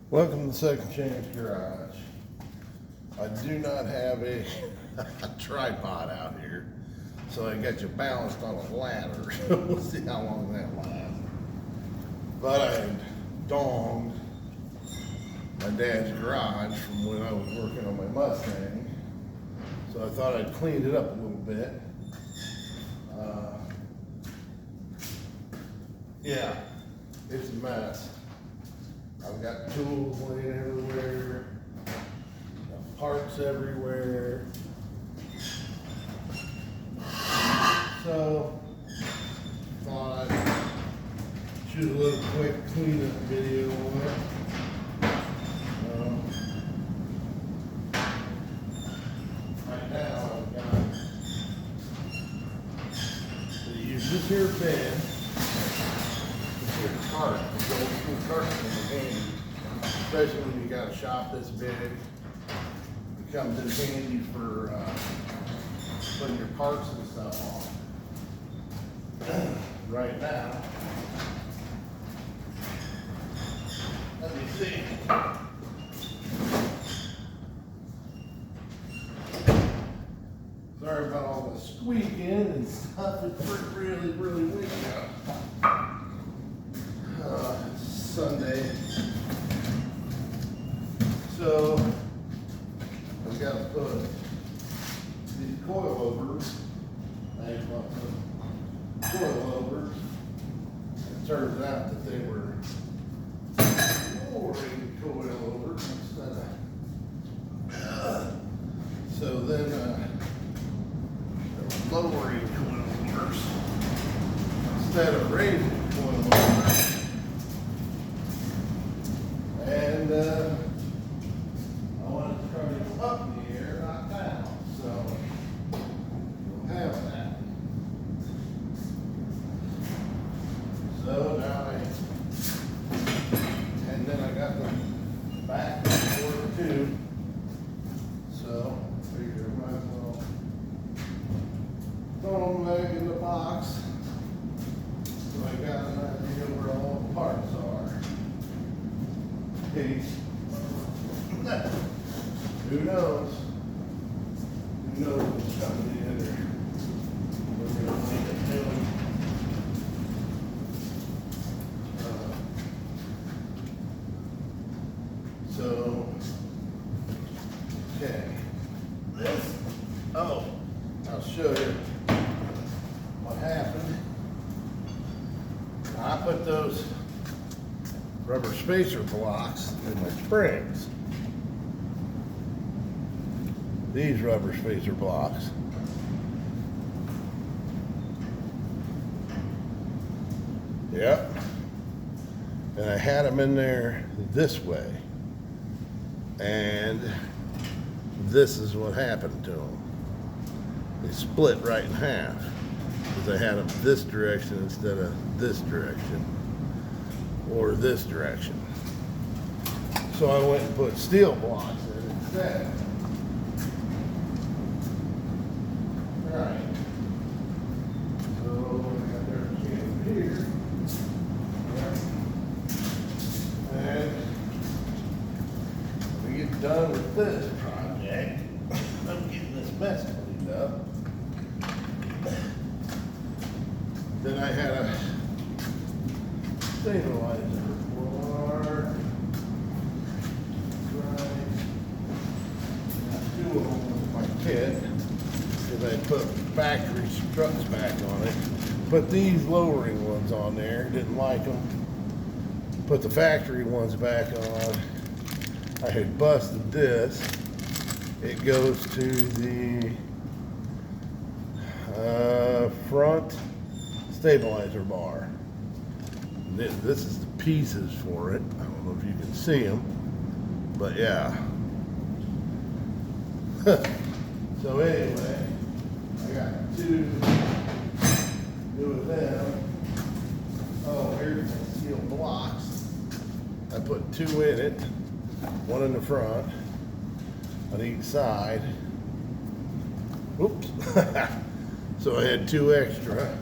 Welcome to Second Chance Garage. I do not have a tripod out here, so I got you balanced on a ladder. We'll see how long that lasts. But I donged my dad's garage from when I was working on my Mustang, so I thought I'd clean it up a little bit. Yeah, it's a mess. I've got tools laying everywhere, got parts everywhere. So, thought I'd shoot a little quick cleanup video on it. Right now I've got to use this here bed. Cart, the old school cart comes in handy, especially when you got a shop this big. It comes in handy for putting your parts and stuff on. Right now, let me see. Sorry about all the squeaking and stuff. It's really windy out. Sunday. So I've got to put these coilovers. I want the coilovers. It turns out that they were lowering coilovers instead of so then they were lowering coilovers instead of raising coilovers. And I want to try to go up in the air, not down. So we'll have that. So now and then I got the back door too. So I figure I might as well throw them back in the box. So I got an idea where all the parts are. Who knows? Who knows what's coming in there? We're going to make it doing. So, okay. This, I'll show you what happened. I put those rubber spacer blocks in my springs. These rubber spacer blocks. Yep. And I had them in there this way. And this is what happened to them. They split right in half because I had them this direction instead of this direction. Or this direction. So I went and put steel blocks in instead. Alright. So I got their can here. And when we get done with this project, I'm getting this mess cleaned up. Then I had a stabilizer for two of them with my kit because I put factory struts back on it. Put these lowering ones on there, didn't like them. Put the factory ones back on. I had busted this. It goes to the front stabilizer bar. This is the pieces for it. I don't know if you can see them, but yeah. So anyway, I got two of them. Oh, here's the steel blocks. I put two in it, one in the front, on each side. Oops. So I had two extra.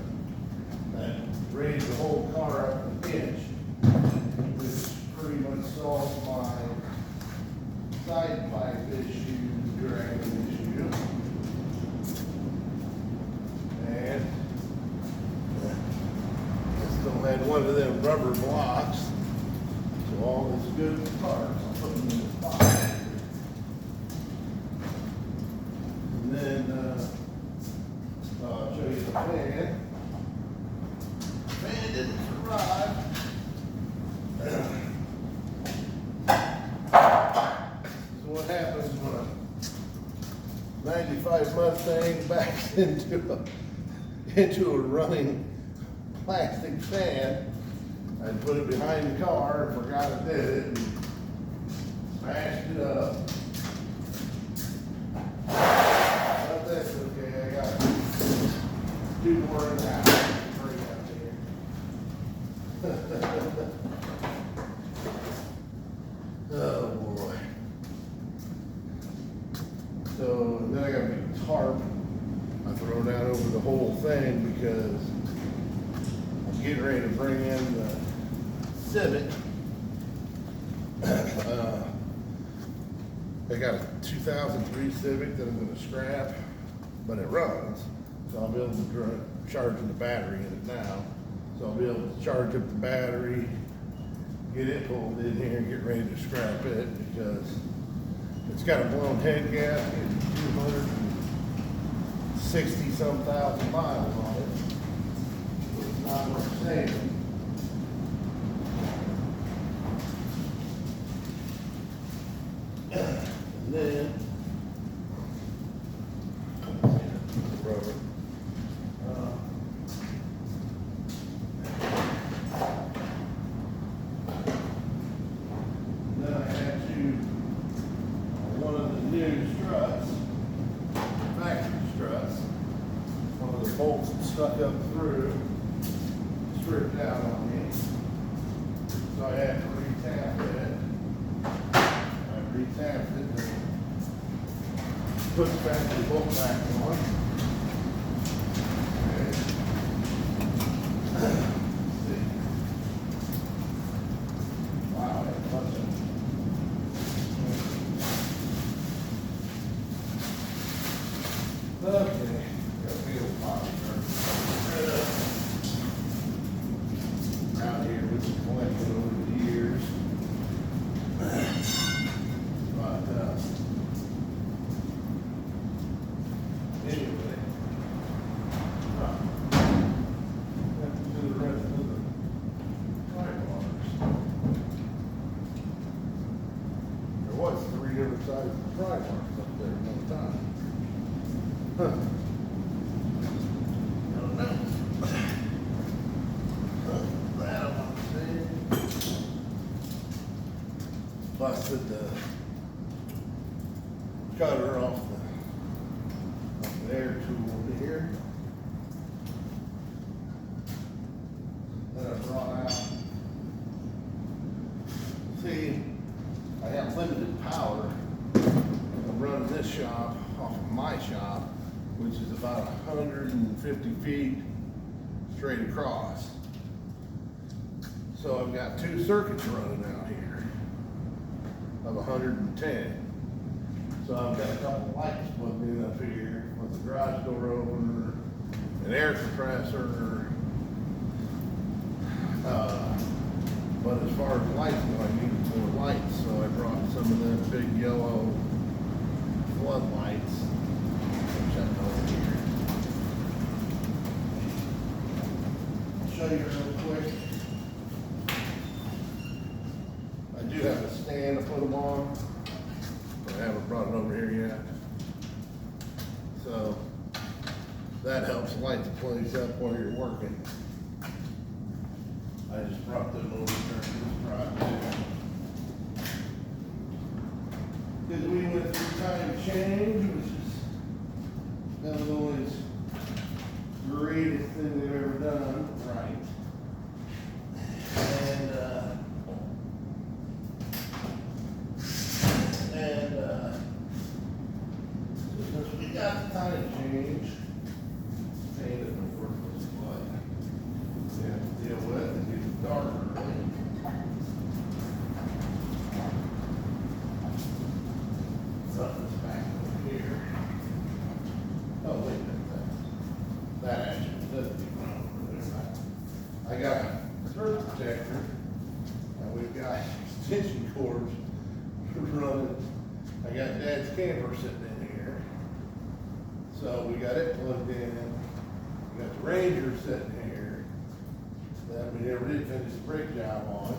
I raised the whole car up an inch, which pretty much solved my rubber blocks. So all this good parts, I'll put them in the box. And then I'll show you the fan. The fan didn't survive. So what happens when a 95 Mustang backs into a running plastic fan? I put it behind the car and forgot I did it and smashed it up. But that's okay, I got 2 more in the house. Bring out there. Oh boy. So then I got a big tarp I throw down over the whole thing because I'm getting ready to bring in the Civic. I got a 2003 Civic that I'm going to scrap, but it runs, so I'll be able to charge the battery in it now. So I'll be able to charge up the battery, get it pulled in here, and get ready to scrap it because it's got a blown head gasket, 260-some thousand miles on it. So it's not worth saving. And then the rubber. Then I had one of the new struts, factory struts, one of the bolts that stuck up through, stripped out on me. So I had to re-tap it. I re-tapped it and put the factory bolt back on. Okay. Let's see. Wow, I had a bunch of okay, got a big old pile around here, which is collected over the years. But anyway, have to do the rest of the tie bars. There was 3 different sizes of pry bars up there at one time. Huh. I don't know. That I want to see. Busted the cutter off the air tool here. That I brought out. See, I have limited power. I'm running this shop off of my shop, which is about 150 feet straight across. So I've got 2 circuits running out here of 110. So I've got a couple lights plugged in up here with the garage door opener, an air compressor. But as far as lights go, I needed more lights, so I brought some of them big yellow floodlights. Over here. I'll show you real quick. I do have a stand to put them on, but I haven't brought it over here yet. So that helps light the place up while you're working. I just brought them over during this project. Because we went through time change, which is not always the greatest thing they've ever done, right? Since we got the time change, painted the worthless light, we have to deal with it, it gets darker, right? got extension cords running. I got Dad's camper sitting in here. So we got it plugged in. We got the Ranger sitting here that we never did finish the brake job on.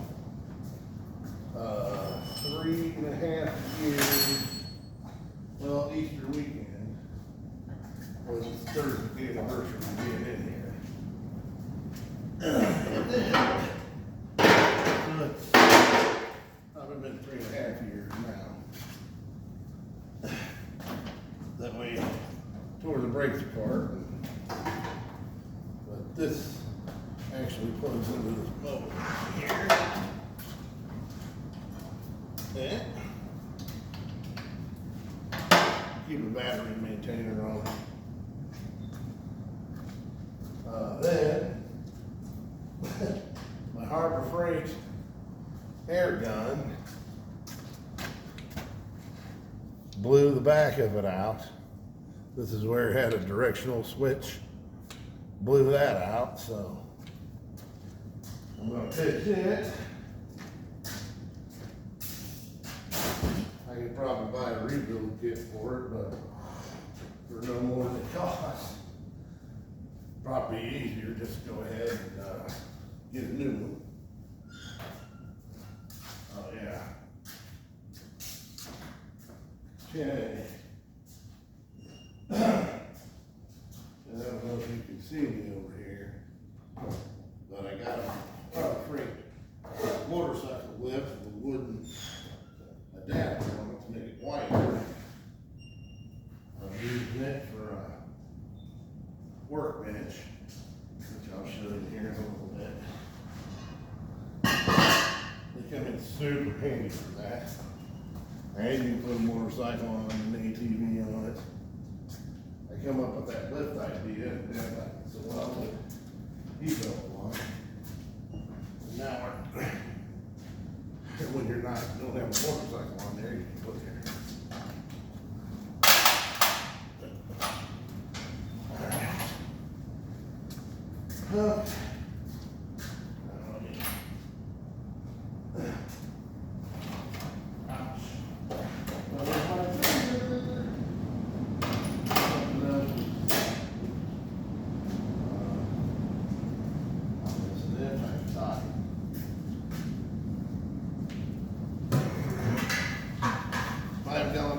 3.5 years, well, Easter weekend was the 30th anniversary of being in here. And then, I've been 3.5 years now. That way, tore the brakes apart. But this actually plugs into this motor here. Yeah. Keep a battery maintainer on. Then my Harbor Freight air gun blew the back of it out. This is where it had a directional switch. Blew that out, so I'm gonna pitch it. I could probably buy a rebuild kit for it, but for no more than it costs. Probably easier just to go ahead and get a new one. Oh yeah. Okay. And I don't know if you can see me over here, but I got a Harbor Freight motorcycle lift with a wooden adapter on it to make it wider. I'm using it for a workbench, which I'll show you here in a little bit. They come in super handy for that. And you can put a motorcycle on and an ATV on it. I come up with that lift idea, and then I said, well, he built one. And now, when you're not, don't have a motorcycle on there, you can put here. All right.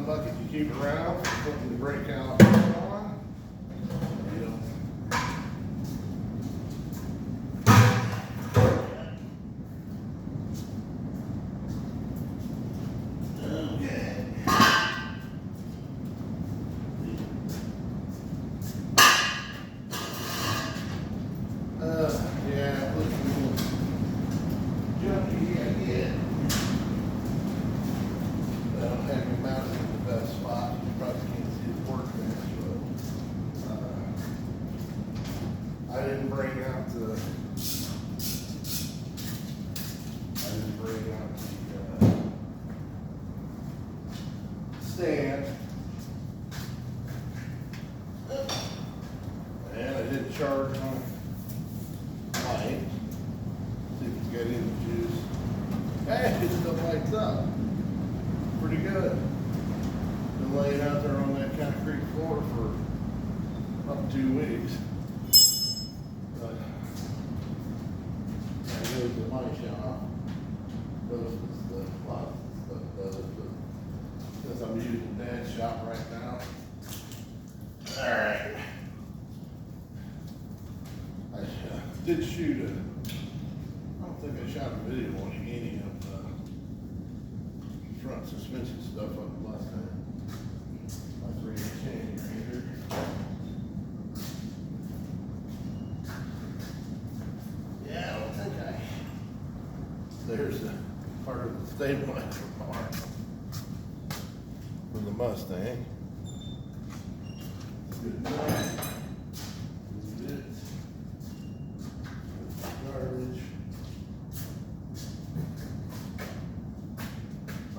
Bucket you keep around, putting the brake caliper on. Okay. Yeah, looks a little junky again. I don't have me mounted in the best spot. You probably can't see the workbench, but I didn't bring out the stand, and I didn't charge my light. See if it's got any juice. Hey, it still lights up. Pretty good. Been laying out there on that concrete floor for up 2 weeks. But that goes to my shop. Goes to the lot of stuff. Since I'm using Dad's shop right now. Alright. I did shoot I don't think I shot a video on any of the front suspension stuff on the last time. My 310 Ranger. Yeah, I don't think there's the part of the stabilizer bar for the Mustang. Good enough. Garbage.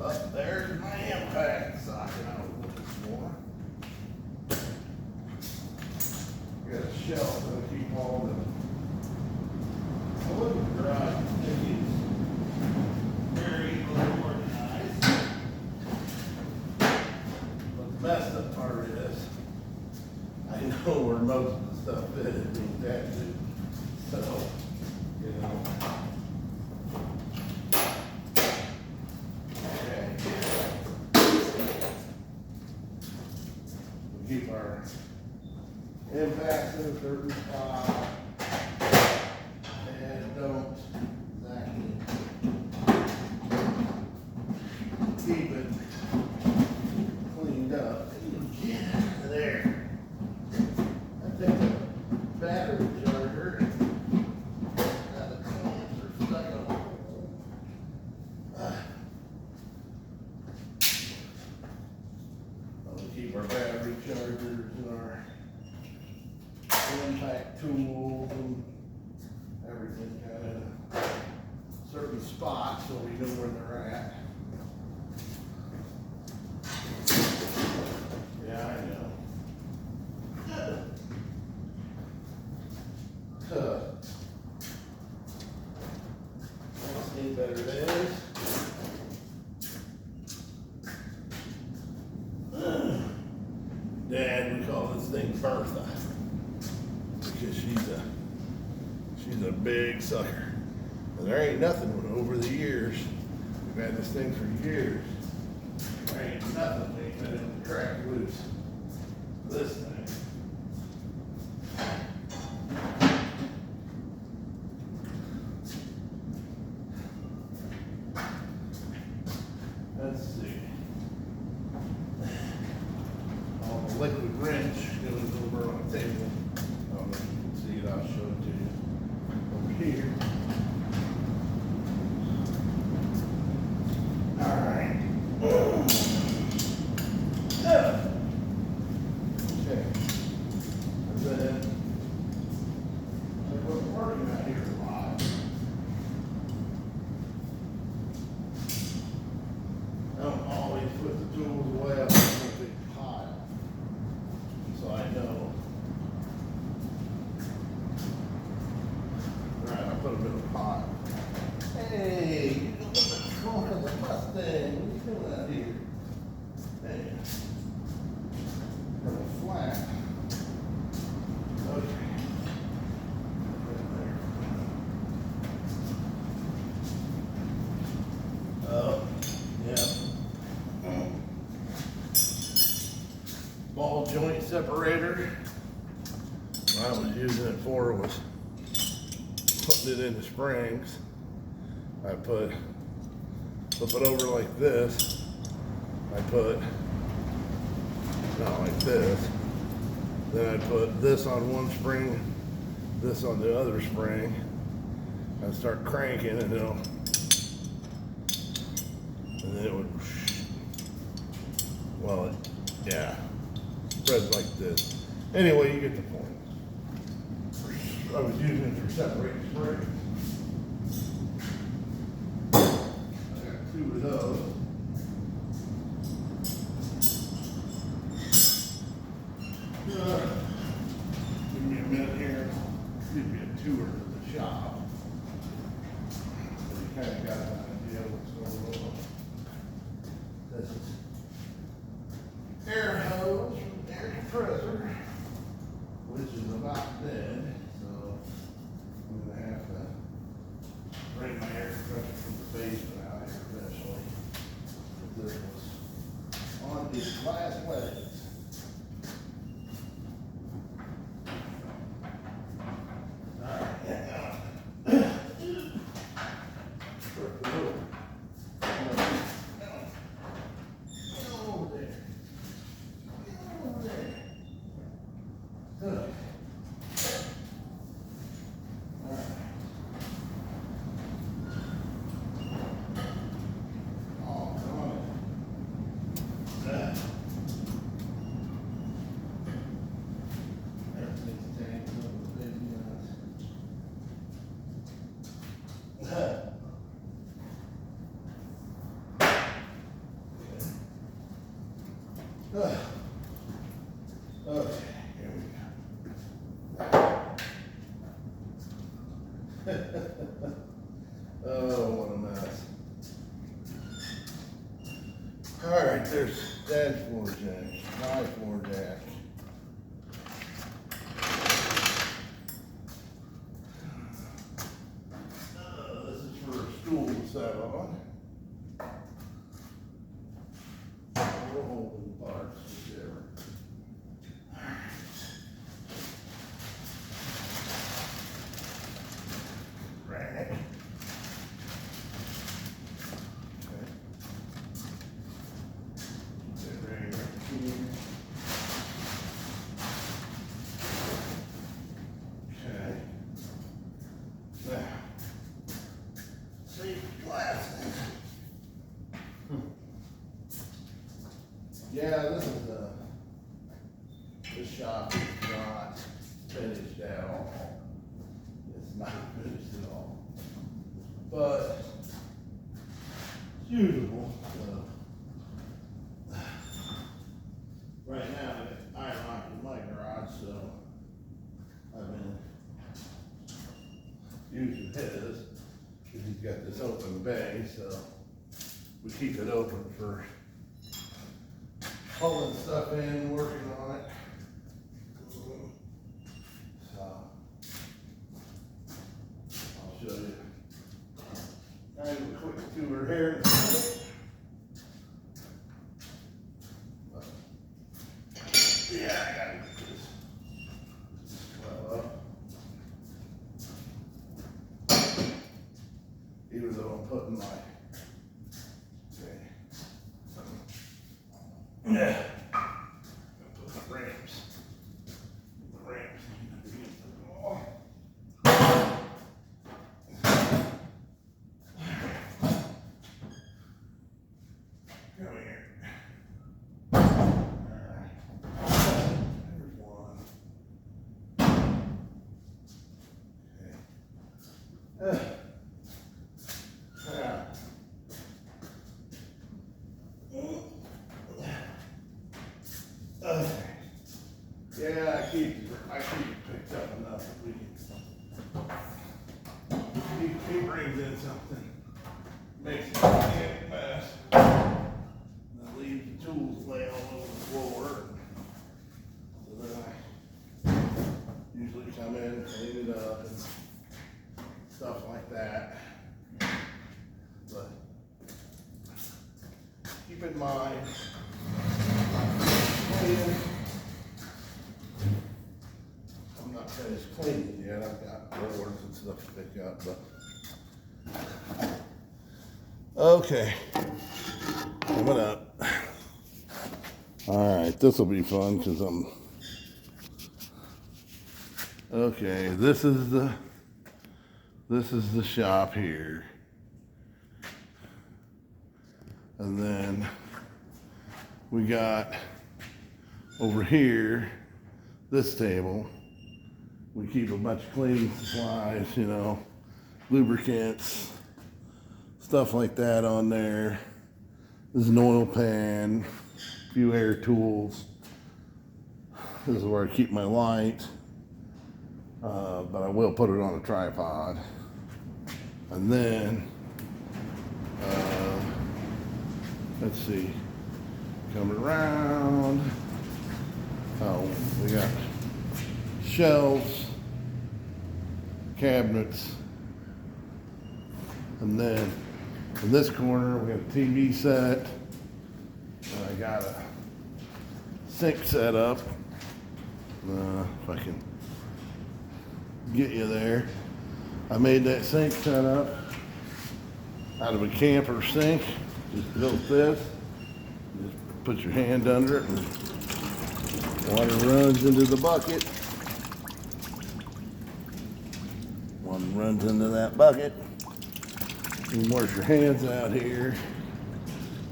Up there's my impact socket I was looking for. Got a shelf that'll keep all the. I look at the garage. They use our impacts in a certain spot and don't exactly keep it cleaned up. Yeah, there. I take a battery charger and the clamps are stuck on. We keep our battery chargers and our impact tools and everything kind of in a certain spot so we know where they're at. Yeah, I know. Let's see better this. Dad, we call this thing Bertha because she's a big sucker. And there ain't nothing over the years. We've had this thing for years. There ain't nothing we ain't been able to crack loose. This thing. Let's see. All the liquid wrench goes over on the table. I don't know if you can see it, I'll show it to you over here. All right. Okay. And then we're working out here a lot. I don't always put the tools away up in a big pile. So I know. Right, I put them in a pile. Hey, you look at the trunk of the Mustang. What are you doing out here? Hey. Got a flat. Okay. Oh, yeah. Ball joint separator. What I was using it for was putting it in the springs. I flip it over like this. I put, not like this. Then I put this on one spring, this on the other spring. I start cranking and then it would, well, yeah, spreads like this. Anyway, you get the point. I was using it for separating springs. I got 2 of those. Give me a minute here. Give me a tour of the shop. So you kind of got an idea what's going on. This is air hose from the air compressor, which is about dead. So I'm gonna have to bring my air compressor from the basement out here eventually. But this was on its last legs. Okay, here we go. Oh, what a mess. All right, there's dad's floor jack, my floor jack. This is for a stool to sit on. We'll hold the parts, whichever. Yeah, this shop is not finished at all. It's not finished at all. But it's usable. So. Right now, I got iron rock in my garage, so I've been using his. Cause he's got this open bay, so we keep it open for pulling stuff in, working on it. So I'll show you kind of a quick tour here. Yeah, I gotta get this well up. Even though I'm putting my yeah. Put the ramps. The ramps against the wall. Come here. Alright. There's one. Okay. Yeah, I keep it picked up enough that we can. He brings in something, makes it get fast. And I leave the tools lay all over the floor. So then I usually come in, clean it up, and stuff like that. But keep in mind, I'm not finished cleaning yet. I've got boards and stuff to pick up, but okay, coming up. All right, this will be fun because okay. This is the shop here, and then we got over here this table. We keep a bunch of cleaning supplies, you know, lubricants, stuff like that on there. This is an oil pan, a few air tools. This is where I keep my light, but I will put it on a tripod. And then, let's see, coming around. Oh, we got shelves, cabinets, and then in this corner we have a TV set, and I got a sink set up. If I can get you there. I made that sink set up out of a camper sink. Just built this. Just put your hand under it and water runs into the bucket. One runs into that bucket. You can wash your hands out here.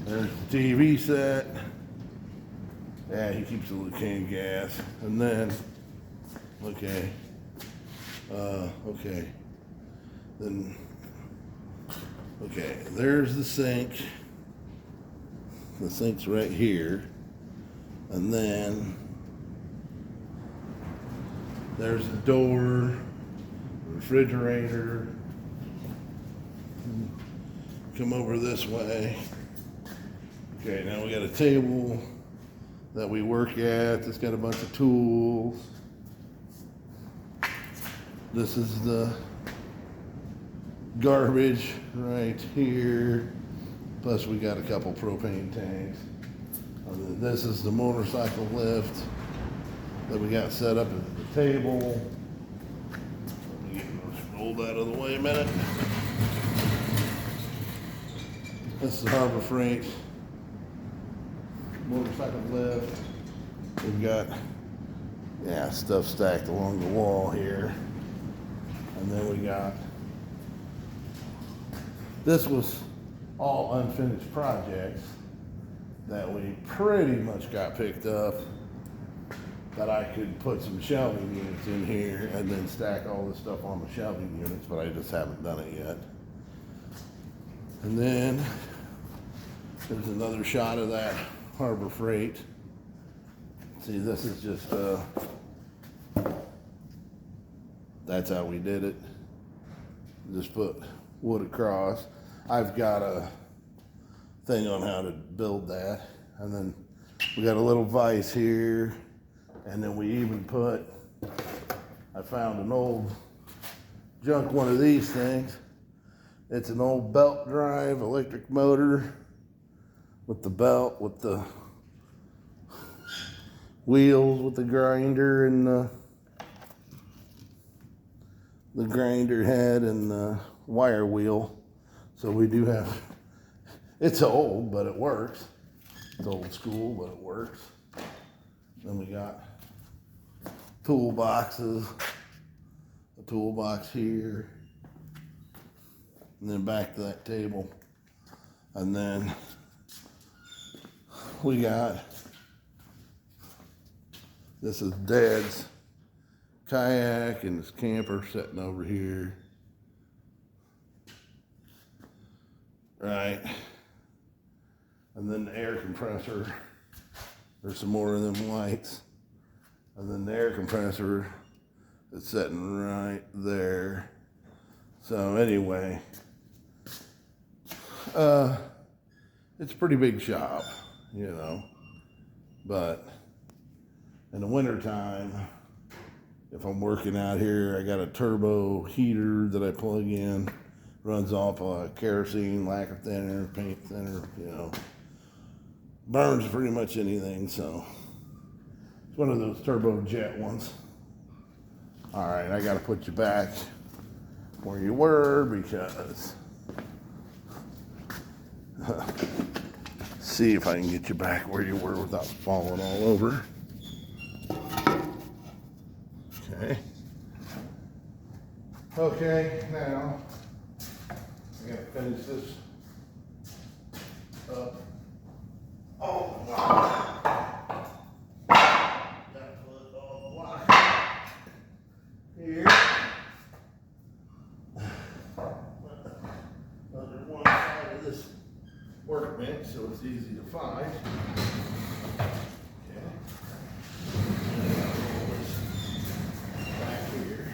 There's the TV set. Yeah, he keeps a little can of gas. And then, okay. Then, okay, there's the sink. The sink's right here. And then, there's the door, refrigerator. Come over this way. Okay, now we got a table that we work at. It's got a bunch of tools. This is the garbage right here. Plus we got a couple propane tanks. And then this is the motorcycle lift that we got set up at the table. Let me get this rolled out of the way a minute. This is the Harbor Freight motorcycle lift. We've got, yeah, stuff stacked along the wall here. And then we got, this was all unfinished projects. that we pretty much got picked up, that I could put some shelving units in here and then stack all this stuff on the shelving units, but I just haven't done it yet. And then there's another shot of that Harbor Freight. See, this is just, that's how we did it. Just put wood across. I've got a thing on how to build that. And then we got a little vise here. And then we even put, I found an old junk one of these things. It's an old belt drive electric motor with the belt, with the wheels, with the grinder and the grinder head and the wire wheel. So we do have, it's old, but it works. It's old school, but it works. Then we got toolboxes, a toolbox here, and then back to that table. And then we got, this is Dad's kayak and his camper sitting over here. Right. And then the air compressor. There's some more of them lights. And then the air compressor is sitting right there. So anyway, it's a pretty big shop, you know, but in the wintertime, if I'm working out here, I got a turbo heater that I plug in, runs off kerosene, lacquer thinner, paint thinner, you know, burns pretty much anything, so it's one of those turbo jet ones. All right, I gotta put you back where you were because see if I can get you back where you were without falling all over. Okay. Okay, now I gotta finish this up. Oh, wow. Gotta put all the block here. Under one side of this workbench so it's easy to find. Okay. Back here.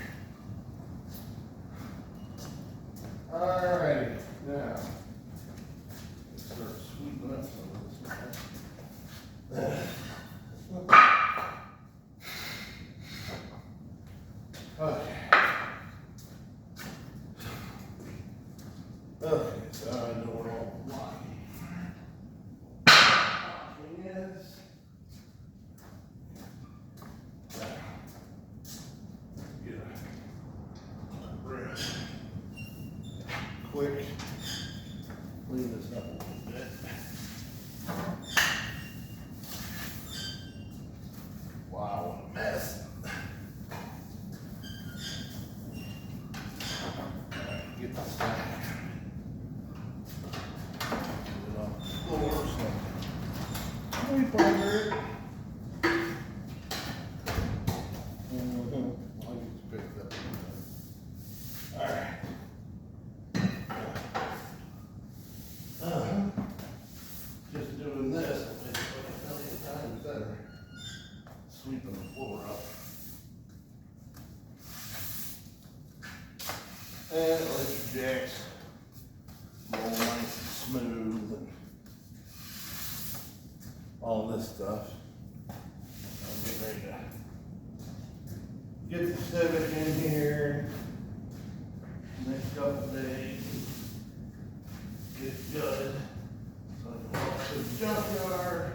Alrighty, now let's start sweeping up some of this mess. Okay. Okay, so I know where all the blocking is. Get a brush. Quick. Clean this up a little bit. Wow, what a mess. Get this back. Put it on the floor. So we find it. I'll get picked up. All right. Just doing this will make it a million times better. Sweeping the floor up. And let your jacks roll nice and smooth and all this stuff. I'm getting ready to get the Civic in here next couple days. Get it good. So I can walk to the junkyard,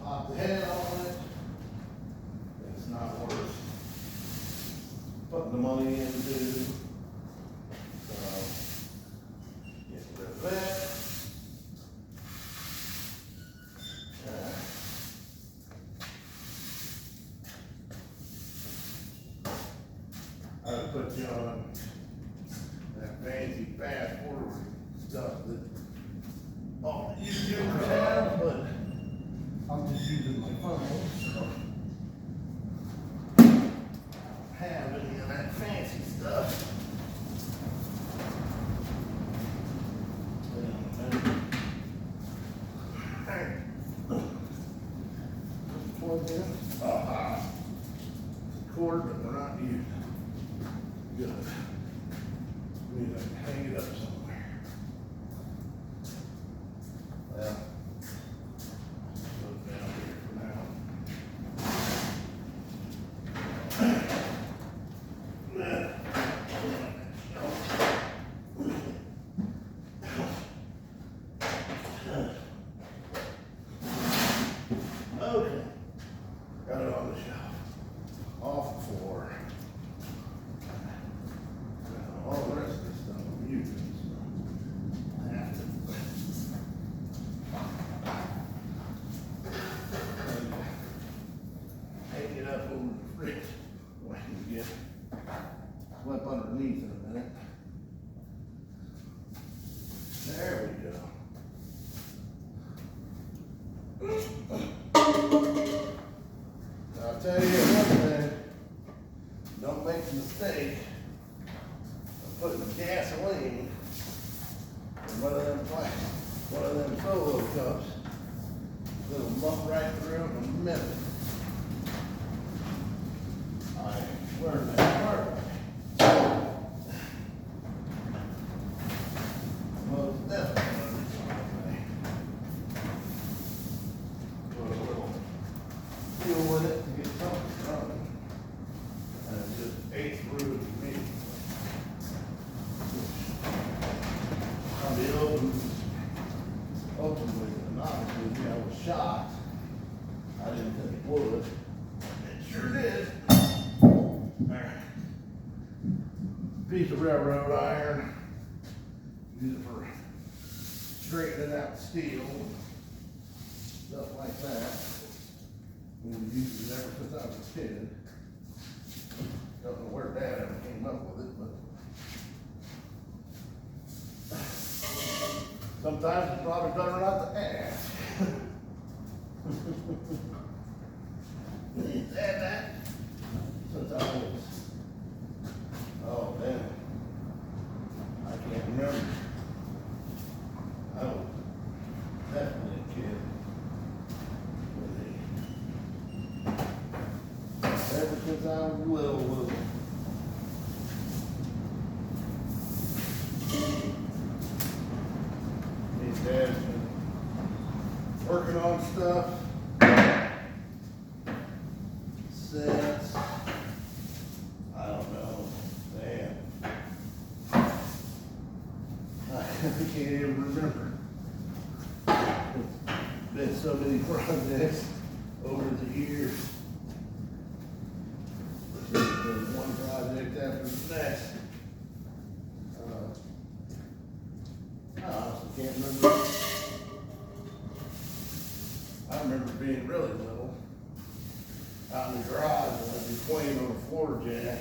pop the head on it. It's not worth putting the money into. So get rid of that. I would put you on that fancy fast forward stuff that all the YouTubers have, but I'm just using my phone, so I don't have any of that fancy stuff. Plug in. Cord, but we're not using. Good. We need to hang it up somewhere. Well, put it down here for now. Okay. Got it on the shelf. Off the floor. Now, all the rest of this stuff I'm using, so I have to hang it up over the fridge so I can get slip underneath in a minute. There we go. I'll tell you one thing, don't make the mistake of putting gasoline in one of them solo cups. It'll muck right through in a minute. I learned that hard way. Most definitely. Put a little fuel with it to get something running. And it just ate through to me. I'll be open with it. And obviously, I was shocked. I didn't think it would. It sure did. There. Piece of railroad iron. Use it for straightening out steel. Stuff like that. We've used it ever since I was a kid. Don't know where Dad ever came up with it, but sometimes it's probably better not to ask. Add that. Since I was, oh man, I can't remember. I was definitely a kid. Ever since I was little. His dad's been working on stuff since, I don't know, man. I can't even remember. It's been so many projects over the years. One project after the next. I honestly can't remember. I remember being really little, out in the garage, and I'd be playing on a floor jack.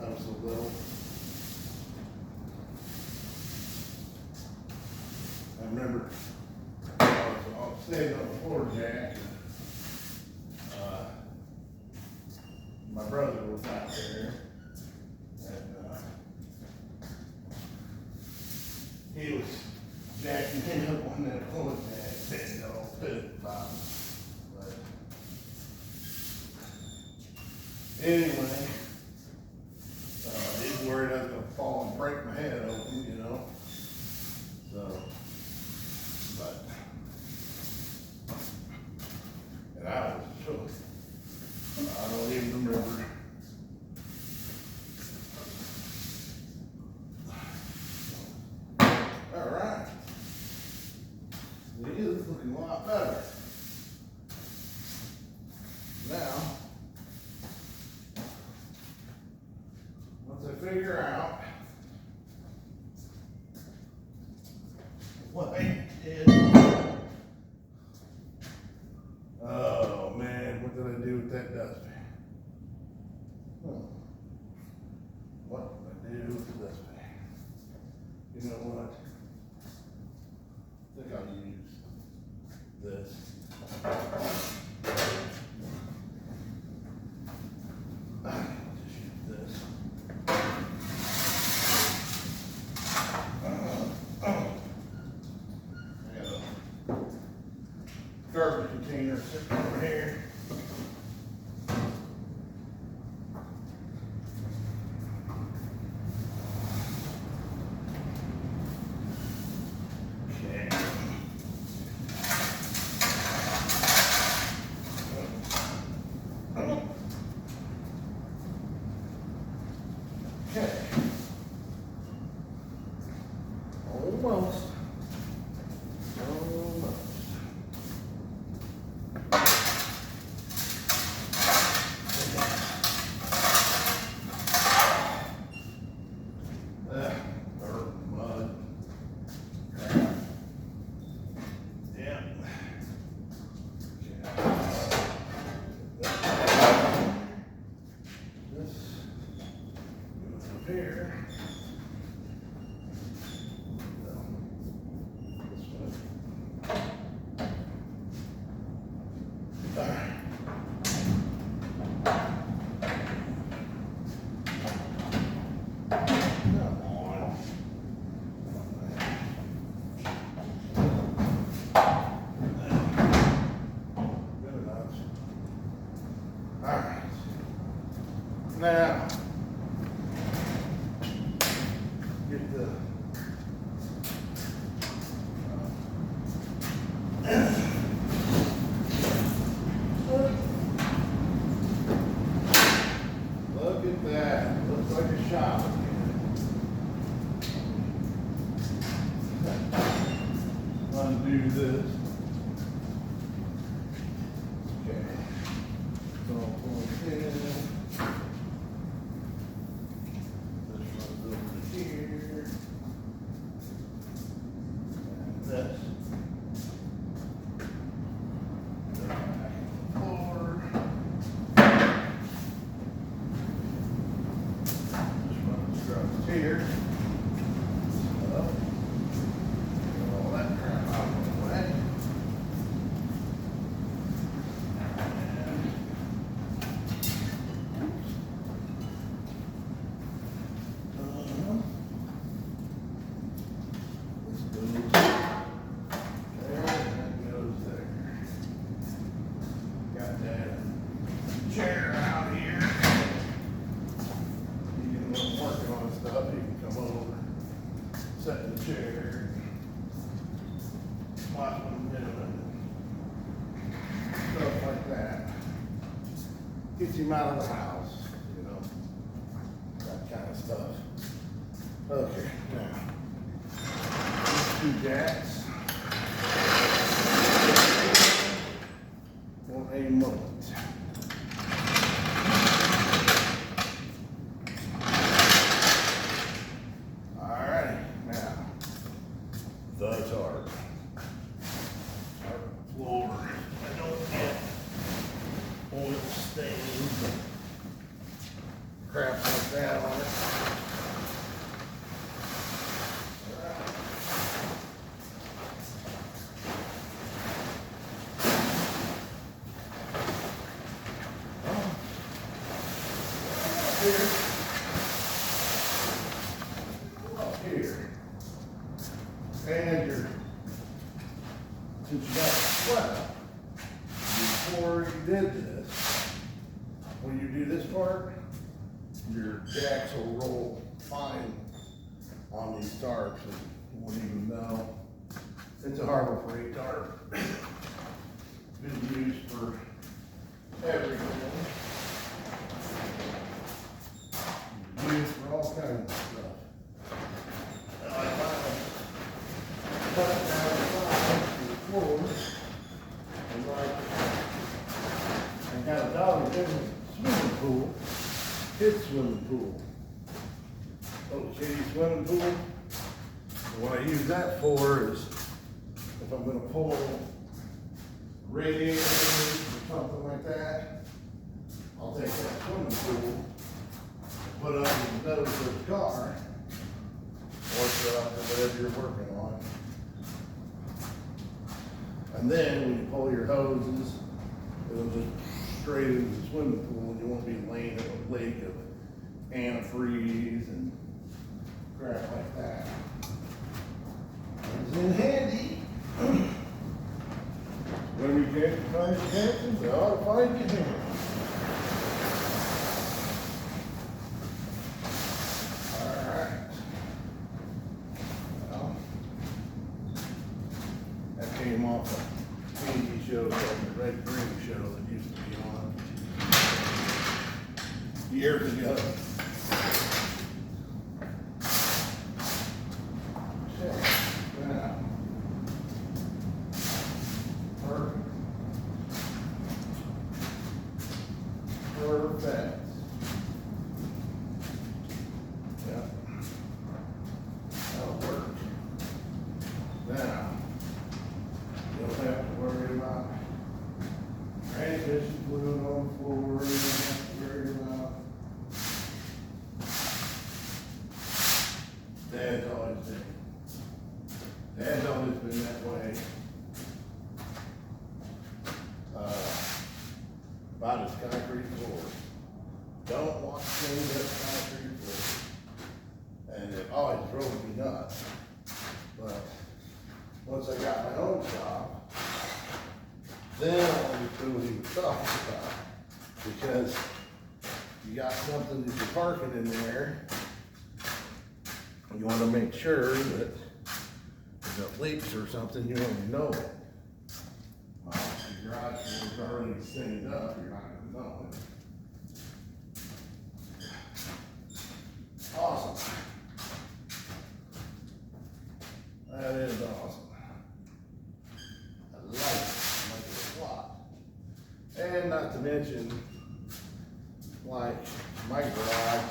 I was so little. I remember I was standing on the floor jack. My brother was out there, and he was jacking me up on that floor jack, didn't know about it. But anyway, he was worried I was gonna fall and break my head open, you know. So, but, and I was shook. I don't even remember. All right. It is looking a lot better. Now, once I figure out what I did. Oh man, what did I do with that dustpan? What did I do with the dustpan? You know what? I think garbage container sitting over here. Okay. Okay. Almost. Almost. Dirt, mud. Crap. Yeah. This goes up here. This one. Come on. Good enough. All right. Now, get the look at that. Looks like a shop again. Undo this. Okay. So I'll pull it in. This runs over to here. And this. Back on the floor. This runs across here. So, get all that crap out of the way. This goes there, and that goes there. Got that chair out here. You can, when I'm working on stuff, you can come over, sit in the chair, watch what I'm doing, stuff like that. Gets him out of the house, you know, that kind of stuff. Okay, now, these two jacks. For a moment. Alrighty, now, the tarp. Tarp floor. I don't get oil stains and crap like that on it. Here. Up here. And your, since you got the sweat, before you did this, when you do this part, your jacks will roll fine on these tarps and you wouldn't even know. It's a Harbor Freight tarp. Been used for everything. Used for all kinds of stuff. And I finally cut it down the side to the floor. And like, I got a dog in the swimming pool. His swimming pool. Little kitty swimming pool. And what I use that for is if I'm gonna pull radiators or something like that, I'll take that swimming pool, put it under the nose of the car, or put it up to whatever you're working on. And then when you pull your hoses, it'll just straight into the swimming pool and you won't be laying in a lake of antifreeze and crap like that. It's in handy. When we can't find your chances, they ought to find your hands. Alright. Well, that came off a TV show called the Red Green Show that used to be on years ago. Perfect. Yep. That'll work. Now, you don't have to worry about transmission fluid on the floor. You don't have to worry about. Dad's always been that way. About his concrete floors. Don't want to change up concrete floors. And it always drove me nuts. But once I got my own shop, then I understood what he was talking about. Because you got something that you're parking in there, you want to make sure that if it leaks or something, you already know it. If your garage door's already stained up, you're not going to know it. Awesome. That is awesome. I like it a lot. And not to mention, like my garage,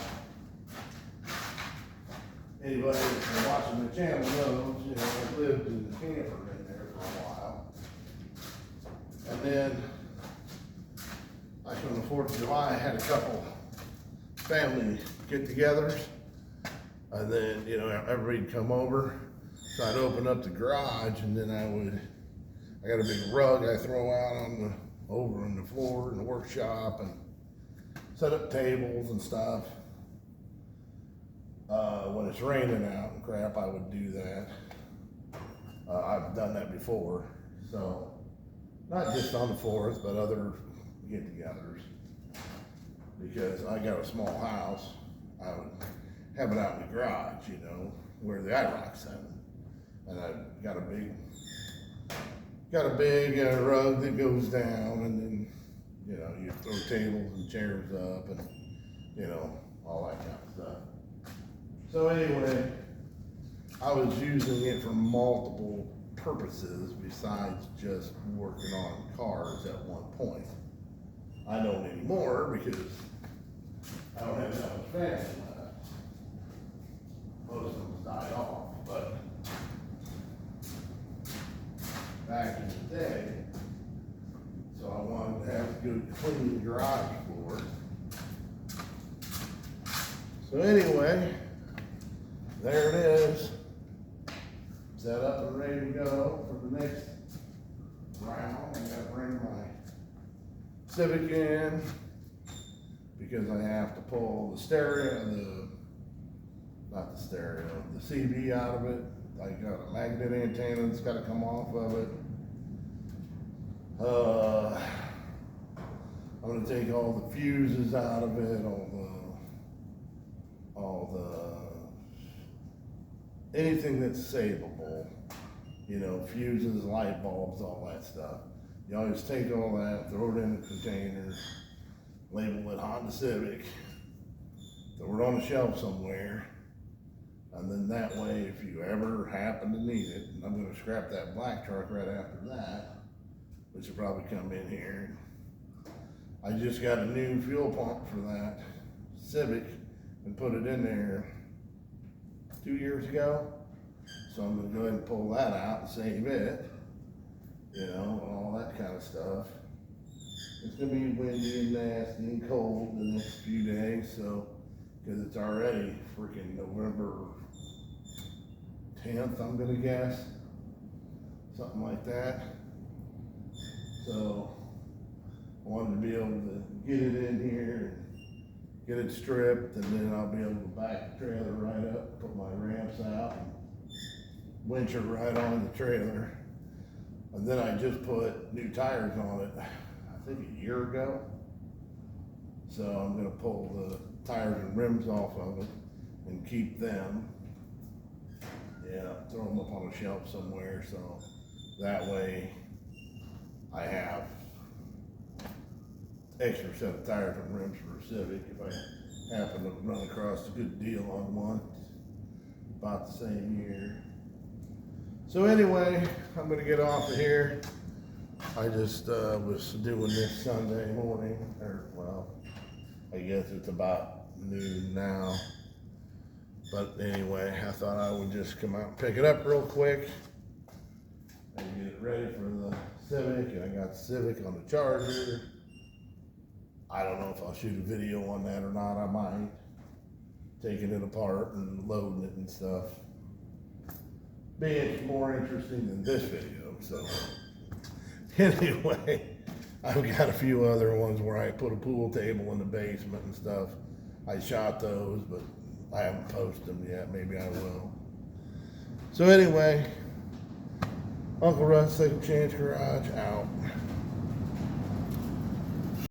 anybody that's been watching the channel knows, you know, I lived in the camper in there for a while. And then, like on the 4th of July, I had a couple family get-togethers. And then, you know, everybody'd come over. So I'd open up the garage and then I got a big rug I throw out over on the floor in the workshop and set up tables and stuff. When it's raining out and crap, I would do that. I've done that before. So, not just on the 4th, but other get-togethers. Because I got a small house, I would have it out in the garage, you know, where the IROC's at. And I've got a big rug that goes down, and then, you know, you throw tables and chairs up, and, you know, all that kind of stuff. So anyway, I was using it for multiple purposes besides just working on cars at one point. I don't anymore because I don't have that much family left. Most of them died off, but back in the day, so I wanted to have a good clean garage floor. So anyway, there it is, set up and ready to go for the next round. I gotta bring my Civic in because I have to pull the stereo, not the stereo, the CV out of it. I got a magnet antenna that's got to come off of it. I'm going to take all the fuses out of it, anything that's savable, you know, fuses, light bulbs, all that stuff. You always take all that, throw it in a container, label it Honda Civic, throw it on a shelf somewhere, and then that way, if you ever happen to need it, and I'm going to scrap that black truck right after that, which will probably come in here. I just got a new fuel pump for that Civic and put it in there 2 years ago. So I'm going to go ahead and pull that out and save it, you know, all that kind of stuff. It's going to be windy and nasty and cold the next few days, so, because it's already freaking November 10th, I'm going to guess, something like that. So I wanted to be able to get it in here and get it stripped, and then I'll be able to back the trailer right up, put my ramps out, and winch it right on the trailer. And then I just put new tires on it, I think a year ago. So I'm gonna pull the tires and rims off of it and keep them. Yeah, throw them up on a shelf somewhere, so that way I have extra set of tires and rims for a Civic if I happen to run across a good deal on one about the same year. So anyway, I'm gonna get off of here. I just was doing this Sunday morning, or well, I guess it's about noon now. But anyway, I thought I would just come out and pick it up real quick and get it ready for the Civic. And I got the Civic on the charger. I don't know if I'll shoot a video on that or not. I might. Taking it apart and loading it and stuff. Being more interesting than this video, so. Anyway, I've got a few other ones where I put a pool table in the basement and stuff. I shot those, but I haven't posted them yet. Maybe I will. So anyway, Uncle Russ Second Chance Garage out.